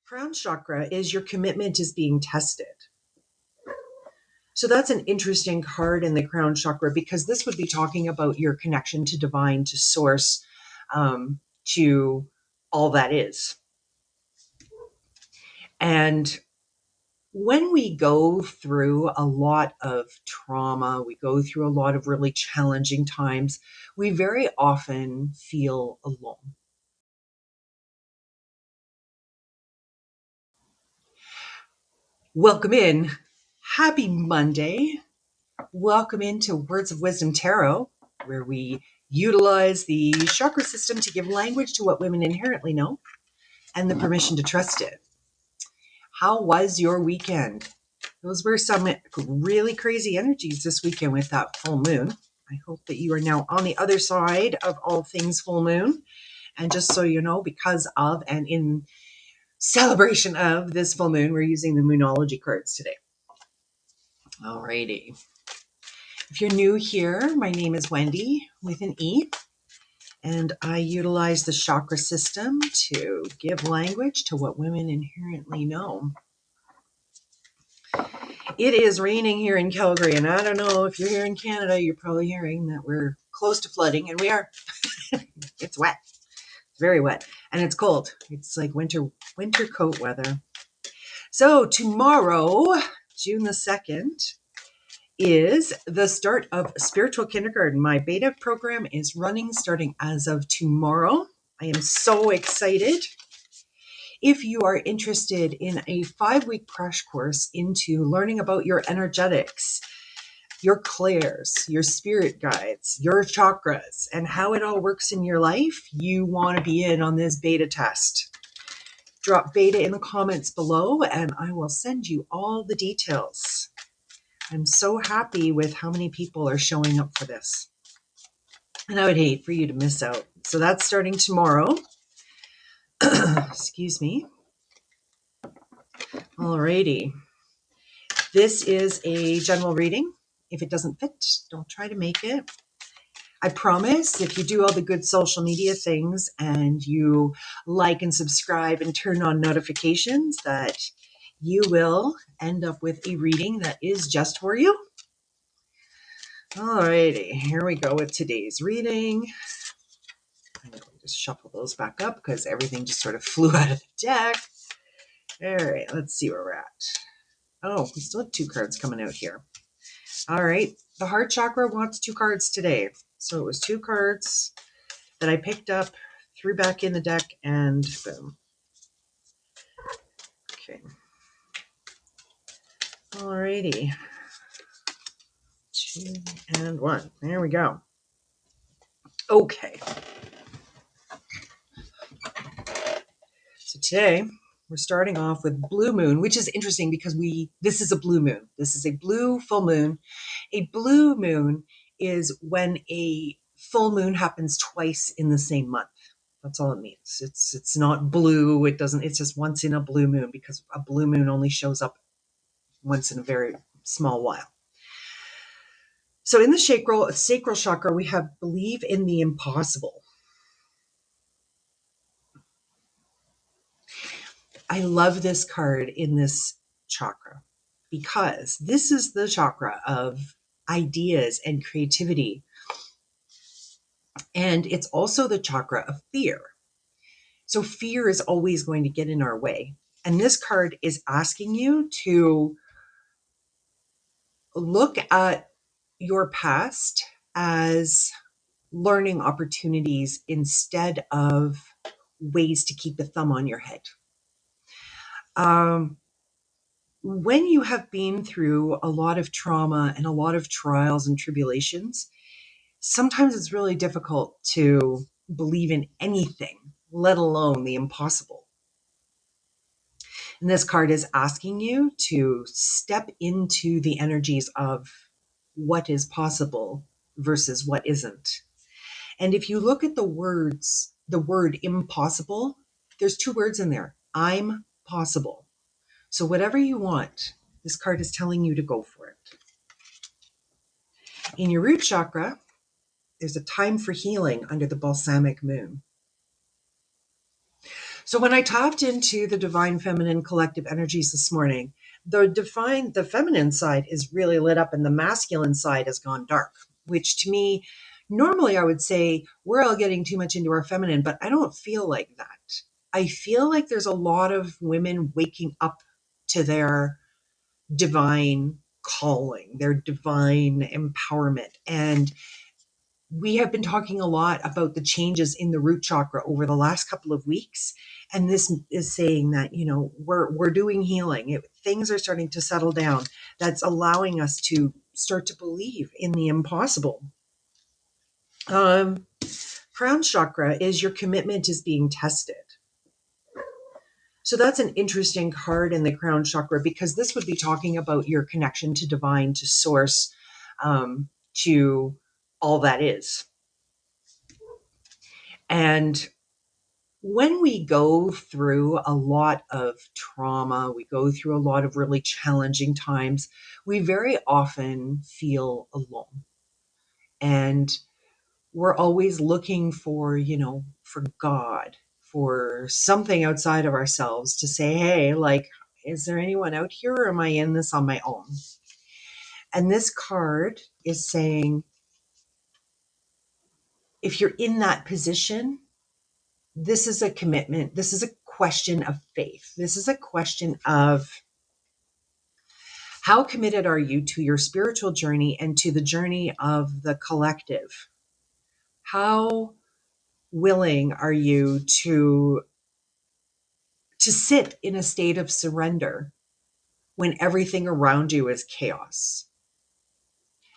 Crown chakra is your commitment is being tested. So that's an interesting card in the crown chakra because this would be talking about your connection to divine, to source, to all that is. And when we go through a lot of trauma, we go through a lot of really challenging times, we very often feel alone. Welcome in. Happy Monday. Welcome into Words of Wisdom Tarot, where we utilize the chakra system to give language to what women inherently know and the permission to trust it. How was your weekend? Those were some really crazy energies this weekend with that full moon. I hope that you are now on the other side of all things full moon. And just so you know, because of and in celebration of this full moon, we're using the Moonology cards today. Alrighty. If you're new here, my name is Wendy with an E, and I utilize the chakra system to give language to what women inherently know. It is raining here in Calgary, and I don't know if you're here in Canada, you're probably hearing that we're close to flooding, and we are. It's wet. It's very wet, and it's cold. It's like winter coat weather. So tomorrow, June the 2nd, is the start of spiritual kindergarten. My beta program is running starting as of tomorrow. I am so excited. If you are interested in a 5-week crash course into learning about your energetics, your clairs, your spirit guides, your chakras, and how it all works in your life, you want to be in on this beta test. Drop beta in the comments below and I will send you all the details. I'm so happy with how many people are showing up for this. And I would hate for you to miss out. So that's starting tomorrow. Excuse me. Alrighty. This is a general reading. If it doesn't fit, don't try to make it. I promise if you do all the good social media things and you like and subscribe and turn on notifications, that you will end up with a reading that is just for you. Alrighty, here we go with today's reading. I'm going to just shuffle those back up because everything just sort of flew out of the deck. All right, let's see where we're at. Oh, we still have 2 cards coming out here. All right, the heart chakra wants 2 cards today. So it was 2 cards that I picked up, threw back in the deck, and boom. Okay. All righty. 2 and 1. There we go. Okay. So today we're starting off with blue moon, which is interesting because this is a blue moon. This is a blue full moon. A blue moon is when a full moon happens twice in the same month. That's all it means. It's not blue. It's just once in a blue moon because a blue moon only shows up once in a very small while. So in the sacral chakra, we have believe in the impossible. I love this card in this chakra because this is the chakra of ideas and creativity. And it's also the chakra of fear. So fear is always going to get in our way. And this card is asking you to look at your past as learning opportunities instead of ways to keep the thumb on your head. When you have been through a lot of trauma and a lot of trials and tribulations, sometimes it's really difficult to believe in anything, let alone the impossible. And this card is asking you to step into the energies of what is possible versus what isn't. And if you look at the word impossible, there's 2 words in there. I'm possible. So whatever you want, this card is telling you to go for it. In your root chakra, there's a time for healing under the balsamic moon. So when I tapped into the divine feminine collective energies this morning, the feminine side is really lit up and the masculine side has gone dark, which to me, normally I would say we're all getting too much into our feminine, but I don't feel like that. I feel like there's a lot of women waking up to their divine calling, their divine empowerment. And we have been talking a lot about the changes in the root chakra over the last couple of weeks. And this is saying that, we're doing healing. Things are starting to settle down. That's allowing us to start to believe in the impossible. Crown chakra is your commitment is being tested. So that's an interesting card in the crown chakra, because this would be talking about your connection to divine, to source, to all that is. And when we go through a lot of trauma, we go through a lot of really challenging times, we very often feel alone. And we're always looking for, for God, for something outside of ourselves to say, hey, like, is there anyone out here, or am I in this on my own? And this card is saying, if you're in that position, this is a commitment. This is a question of faith. This is a question of how committed are you to your spiritual journey and to the journey of the collective? How willing are you to sit in a state of surrender when everything around you is chaos?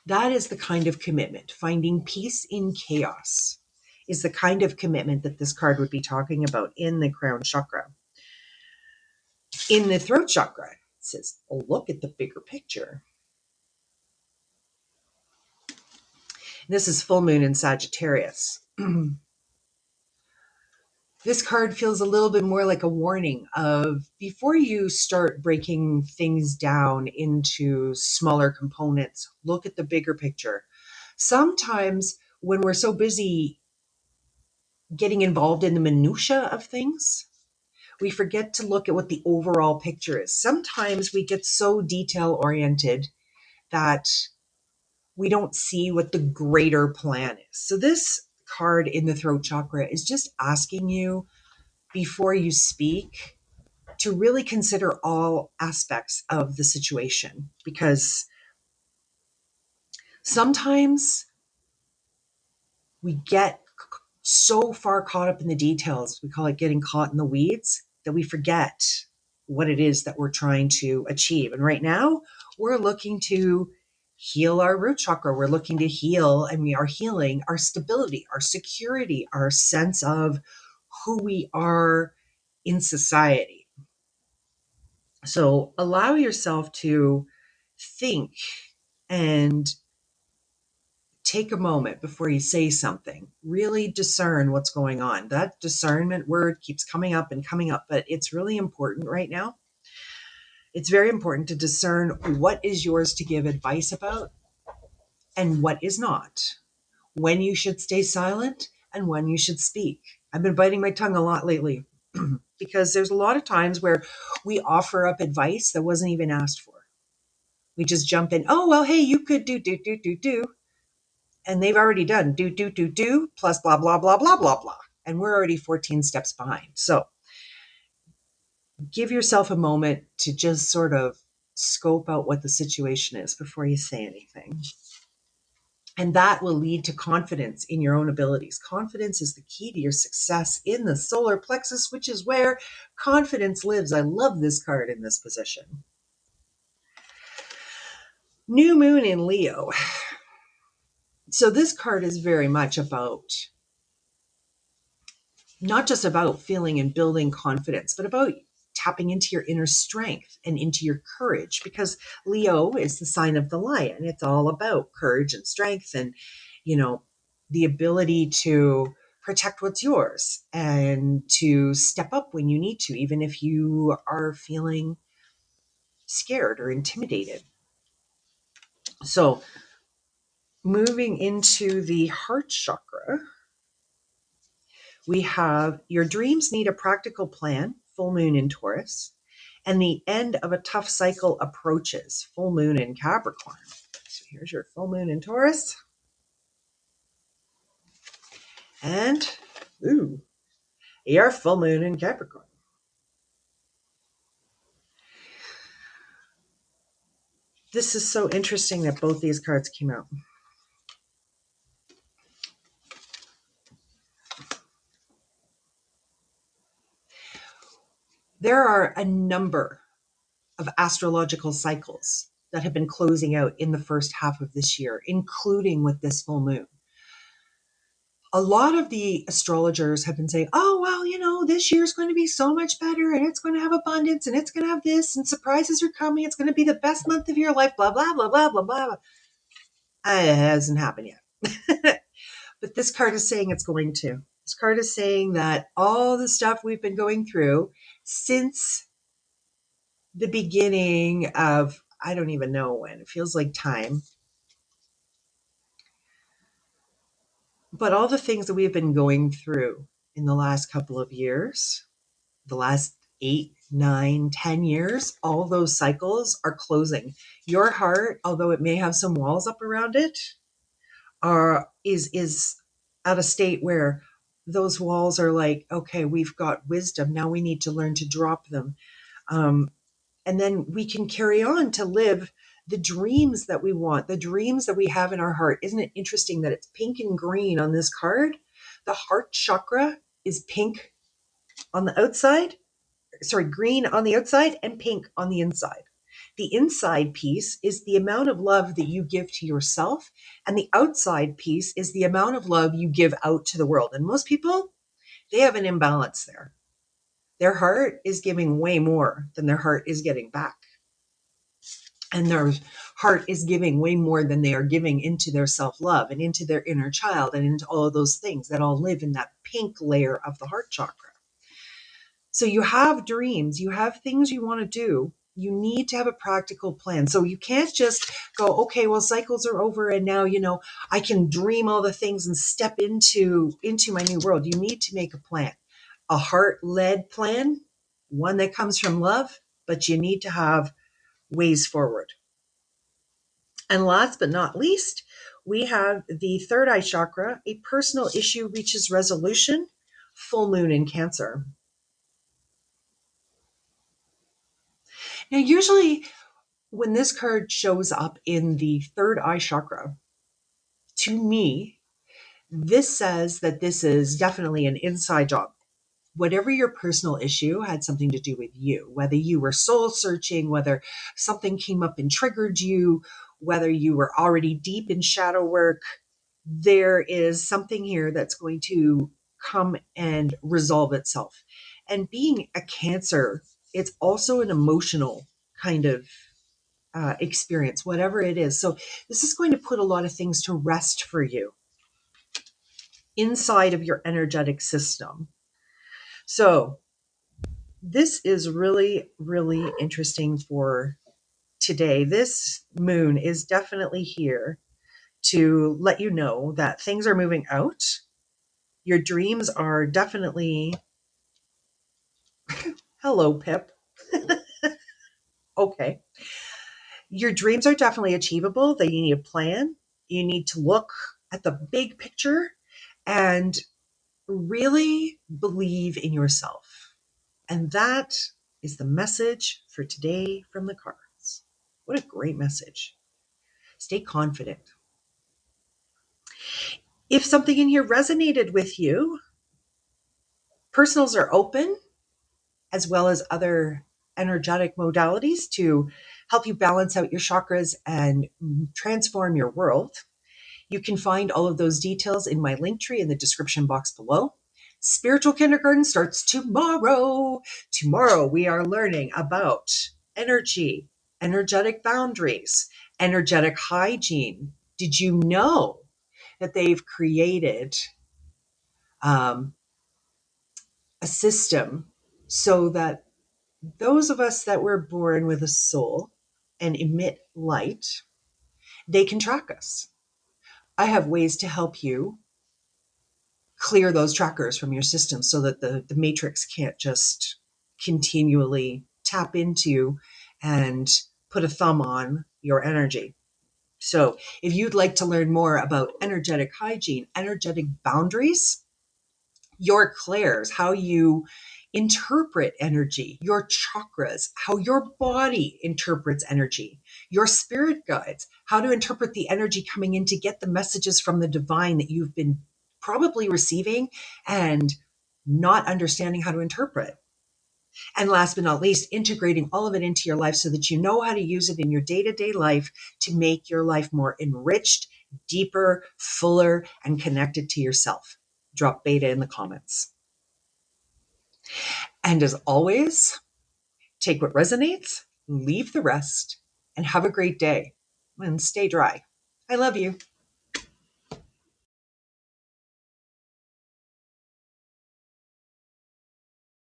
That is the kind of commitment. Finding peace in chaos is the kind of commitment that this card would be talking about in the crown chakra. In the throat chakra, it says, oh, look at the bigger picture. This is full moon in Sagittarius. This card feels a little bit more like a warning of, before you start breaking things down into smaller components, look at the bigger picture. Sometimes when we're so busy getting involved in the minutia of things, we forget to look at what the overall picture is. Sometimes we get so detail oriented that we don't see what the greater plan is. So this card in the throat chakra is just asking you, before you speak, to really consider all aspects of the situation, because sometimes we get so far caught up in the details, we call it getting caught in the weeds, that we forget what it is that we're trying to achieve. And right now, we're looking to heal our root chakra. We're looking to heal, and we are healing our stability, our security, our sense of who we are in society. So allow yourself to think and take a moment before you say something. Really discern what's going on. That discernment word keeps coming up and coming up, but it's really important right now. It's very important to discern what is yours to give advice about and what is not. When you should stay silent and when you should speak. I've been biting my tongue a lot lately because there's a lot of times where we offer up advice that wasn't even asked for. We just jump in. Oh, well, hey, you could do. And they've already done do plus blah, blah, blah, blah, blah, blah. And we're already 14 steps behind. So give yourself a moment to just sort of scope out what the situation is before you say anything. And that will lead to confidence in your own abilities. Confidence is the key to your success in the solar plexus, which is where confidence lives. I love this card in this position. New moon in Leo. So this card is very much about, not just about feeling and building confidence, but about tapping into your inner strength and into your courage, because Leo is the sign of the lion. It's all about courage and strength and, the ability to protect what's yours and to step up when you need to, even if you are feeling scared or intimidated. So moving into the heart chakra, We have your dreams need a practical plan, full moon in Taurus, and the end of a tough cycle approaches, full moon in Capricorn. So here's your full moon in Taurus. And, your full moon in Capricorn. This is so interesting that both these cards came out. There are a number of astrological cycles that have been closing out in the first half of this year, including with this full moon. A lot of the astrologers have been saying, oh, well, this year's going to be so much better and it's going to have abundance and it's going to have this and surprises are coming. It's going to be the best month of your life, blah, blah, blah, blah, blah, blah. It hasn't happened yet. But this card is saying it's going to. This card is saying that all the stuff we've been going through since the beginning of, I don't even know when, it feels like time. But all the things that we've been going through in the last couple of years, the last 8, 9, 10 years, all those cycles are closing. Your heart, although it may have some walls up around it, is at a state where those walls are like, okay, we've got wisdom. Now we need to learn to drop them. And then we can carry on to live the dreams that we want, the dreams that we have in our heart. Isn't it interesting that it's pink and green on this card? The heart chakra is pink on the outside, green on the outside and pink on the inside. The inside piece is the amount of love that you give to yourself, and the outside piece is the amount of love you give out to the world. And most people, they have an imbalance there. Their heart is giving way more than their heart is getting back. And their heart is giving way more than they are giving into their self-love and into their inner child and into all of those things that all live in that pink layer of the heart chakra. So you have dreams, you have things you want to do. You need to have a practical plan. So you can't just go, okay, well, cycles are over and now, I can dream all the things and step into my new world. You need to make a plan, a heart-led plan, one that comes from love, but you need to have ways forward. And last but not least, we have the third eye chakra, a personal issue reaches resolution, full moon in Cancer. Now, usually when this card shows up in the third eye chakra, to me, this says that this is definitely an inside job. Whatever your personal issue had something to do with you, whether you were soul searching, whether something came up and triggered you, whether you were already deep in shadow work, there is something here that's going to come and resolve itself. And being a Cancer, it's also an emotional kind of experience, whatever it is. So this is going to put a lot of things to rest for you inside of your energetic system. So this is really, really interesting for today. This moon is definitely here to let you know that things are moving out. Your dreams are definitely... Hello, Pip. Okay. Your dreams are definitely achievable. That you need a plan. You need to look at the big picture and really believe in yourself. And that is the message for today from the cards. What a great message. Stay confident. If something in here resonated with you, personals are open, as well as other energetic modalities to help you balance out your chakras and transform your world. You can find all of those details in my link tree in the description box below. Spiritual Kindergarten starts tomorrow. Tomorrow we are learning about energy, energetic boundaries, energetic hygiene. Did you know that they've created a system so that those of us that were born with a soul and emit light, they can track us? I have ways to help you clear those chakras from your system so that the matrix can't just continually tap into and put a thumb on your energy. So if you'd like to learn more about energetic hygiene, energetic boundaries, your clairs, how you interpret energy, your chakras, how your body interprets energy, your spirit guides, how to interpret the energy coming in to get the messages from the divine that you've been probably receiving and not understanding how to interpret. And last but not least, integrating all of it into your life so that you know how to use it in your day-to-day life to make your life more enriched, deeper, fuller, and connected to yourself. Drop beta in the comments. And as always, take what resonates, leave the rest, and have a great day. And stay dry. I love you.